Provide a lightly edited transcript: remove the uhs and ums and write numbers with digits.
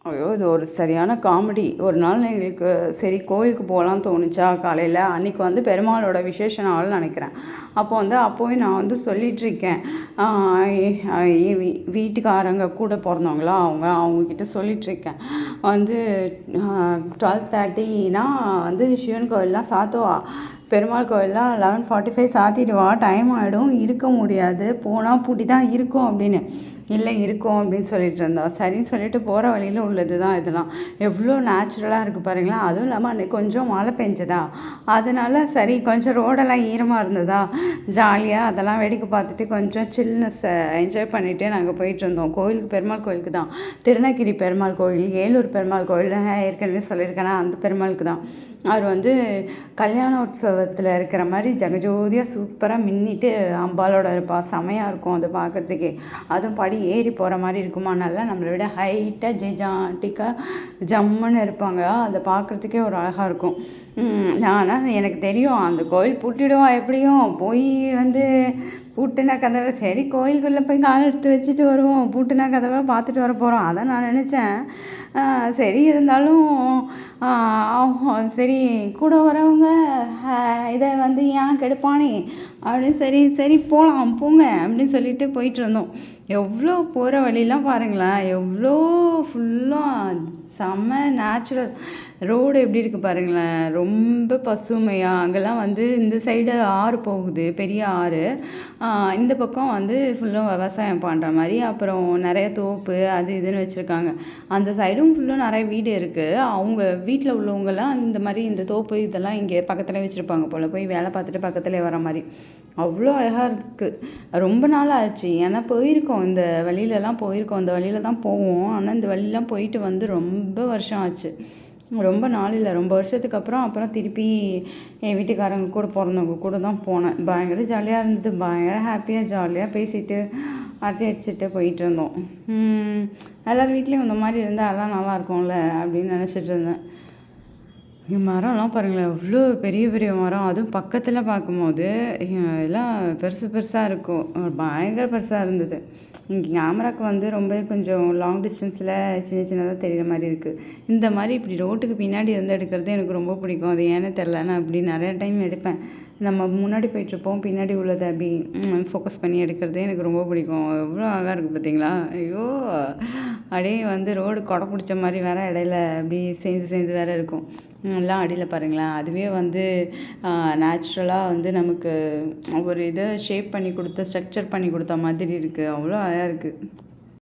ஐயோ! இது ஒரு சரியான காமெடி. ஒரு நாள் எங்களுக்கு சரி கோயிலுக்கு போகலான்னு தோணுச்சா காலையில. அன்னைக்கு வந்து பெருமாளோட விசேஷ நாள்னு நெனைக்கிறேன். அப்போவே நான் வந்து சொல்லிட்டுருக்கேன். ஆ எ என் வீட்டுக்காரங்க கூட பொறந்தவங்களா அவங்கக்கிட்ட சொல்லிட்டுருக்கேன். வந்து 12:30னா வந்து சிவன் கோயில்லாம் சாத்துவா. பெருமாள் கோயில்லாம் 11:45 சாத்திடுவா. டைம் ஆகிடும். இருக்க முடியாது. போனா பூட்டி தான் இருக்கும் அப்படின்னு. இல்லை இருக்கும் அப்படின்னு சொல்லிட்டு இருந்தா. சரின்னு சொல்லிட்டு போகிற வழியில் உள்ளது தான் இதெல்லாம். எவ்வளோ நேச்சுரலாக இருக்குது பாருங்களேன். அதுவும் இல்லாமல் அன்றைக்கி கொஞ்சம் மழை பெஞ்சதா, அதனால சரி கொஞ்சம் ரோடெல்லாம் ஈரமாக இருந்ததா, ஜாலியாக அதெல்லாம் வேடிக்கை பார்த்துட்டு கொஞ்சம் சில்னஸை என்ஜாய் பண்ணிகிட்டே நாங்கள் போயிட்டுருந்தோம். கோயிலுக்கு பெருமாள் கோயிலுக்கு தான். திருநகிரி பெருமாள் கோயில், ஏலூர் பெருமாள் கோயில் ஏற்கனவே சொல்லியிருக்கேன்னா அந்த பெருமாளுக்கு தான். அவர் வந்து கல்யாண உற்சவத்தில் இருக்கிற மாதிரி ஜெகஜோதியாக சூப்பராக மின்னிட்டு அம்பாலோட இருப்பா. செமையாக இருக்கும் அது பார்க்குறதுக்கே. அதுவும் படி ஏறி போகிற மாதிரி இருக்குமா, நல்லா நம்மளை விட ஹைட்டாக ஜெய்ஜாண்டிக்காக ஜம்முன்னு இருப்பாங்க. அதை பார்க்குறதுக்கே ஒரு அழகாக இருக்கும். ஆனால் எனக்கு தெரியும் அந்த கோயில் பூட்டிடுவா எப்படியும். போய் வந்து பூட்டின கதவை சரி கோயிலுக்குள்ளே போய் கால் எடுத்து வச்சுட்டு வருவோம், பூட்டின கதவை பார்த்துட்டு வர போகிறோம், அதான் நான் நினச்சேன். சரி இருந்தாலும் சரி கூட வரவங்க இதை வந்து ஏன் கெடுப்பானே அப்படின்னு சரி சரி போகலாம் போங்க அப்படின்னு சொல்லிட்டு போயிட்டு இருந்தோம். எவ்வளோ போகிற வழிலாம் பாருங்களேன், எவ்வளோ ஃபுல்லாக செம்ம நேச்சுரல். ரோடு எப்படி இருக்குது பாருங்களேன், ரொம்ப பசுமையாக. அங்கெல்லாம் வந்து இந்த சைடு ஆறு போகுது, பெரிய ஆறு. இந்த பக்கம் வந்து ஃபுல்லும் விவசாயம் பண்ணுற மாதிரி, அப்புறம் நிறைய தோப்பு அது இதுன்னு வச்சுருக்காங்க. அந்த சைடும் ஃபுல்லும் நிறைய வீடு இருக்குது. அவங்க வீட்டில் உள்ளவங்கெல்லாம் இந்த மாதிரி இந்த தோப்பு இதெல்லாம் இங்கே பக்கத்துலேயே வச்சுருப்பாங்க போல். போய் வேலை பார்த்துட்டு பக்கத்துலேயே வர மாதிரி அவ்வளோ அழகாக இருக்குது. ரொம்ப நாள் ஆச்சு ஏன்னா போயிருக்கோம், இந்த வழியிலலாம் போயிருக்கோம், இந்த வழியில் தான் போவோம். ஆனால் இந்த வழியெலாம் போயிட்டு வந்து ரொம்ப வருஷம் ஆச்சு. ரொம்ப நாள் இல்லை, ரொம்ப வருஷத்துக்கு அப்புறம் திருப்பி என் வீட்டுக்காரங்க கூட பிறந்தவங்க கூட தான் போனேன். பயங்கர ஜாலியாக இருந்தது. பயங்கர ஹாப்பியாக ஜாலியாக பேசிட்டு அரட்டை அடிச்சுட்டு போயிட்டு இருந்தோம். எல்லோரும் வீட்லேயும் இந்த மாதிரி இருந்தால் எல்லாம் நல்லாயிருக்கும்ல அப்படின்னு நினச்சிட்டு இருந்தேன். மரம்லாம் பாருங்களேன், எவ்வளோ பெரிய பெரிய மரம். அதுவும் பக்கத்தில் பார்க்கும்போது எல்லாம் பெருசு பெருசாக இருக்கும். பயங்கர பெருசாக இருந்தது. இங்கே கேமராவுக்கு வந்து ரொம்ப கொஞ்சம் லாங் டிஸ்டன்ஸில் சின்ன சின்னதாக தெரிகிற மாதிரி இருக்குது. இந்த மாதிரி இப்படி ரோட்டுக்கு பின்னாடி இருந்து எடுக்கிறது எனக்கு ரொம்ப பிடிக்கும். அது ஏன்னு தெரில, நான் அப்படி நிறையா டைம் எடுப்பேன். நம்ம முன்னாடி போயிட்டுருப்போம், பின்னாடி உள்ளதை அப்படி ஃபோக்கஸ் பண்ணி எடுக்கிறது எனக்கு ரொம்ப பிடிக்கும். எவ்வளோ அழகாக இருக்குது பார்த்தீங்களா. ஐயோ அப்படியே வந்து ரோடு கொடை பிடிச்ச மாதிரி வேறு இடையில அப்படி சேர்ந்து வேறு இருக்கும். எல்லாம் அடியில் பாருங்களேன். அதுவே வந்து நேச்சுரலாக வந்து நமக்கு ஒரு இதை ஷேப் பண்ணி கொடுத்த ஸ்ட்ரக்சர் பண்ணி கொடுத்த மாதிரி இருக்குது. அவ்வளோ அழகாக இருக்குது.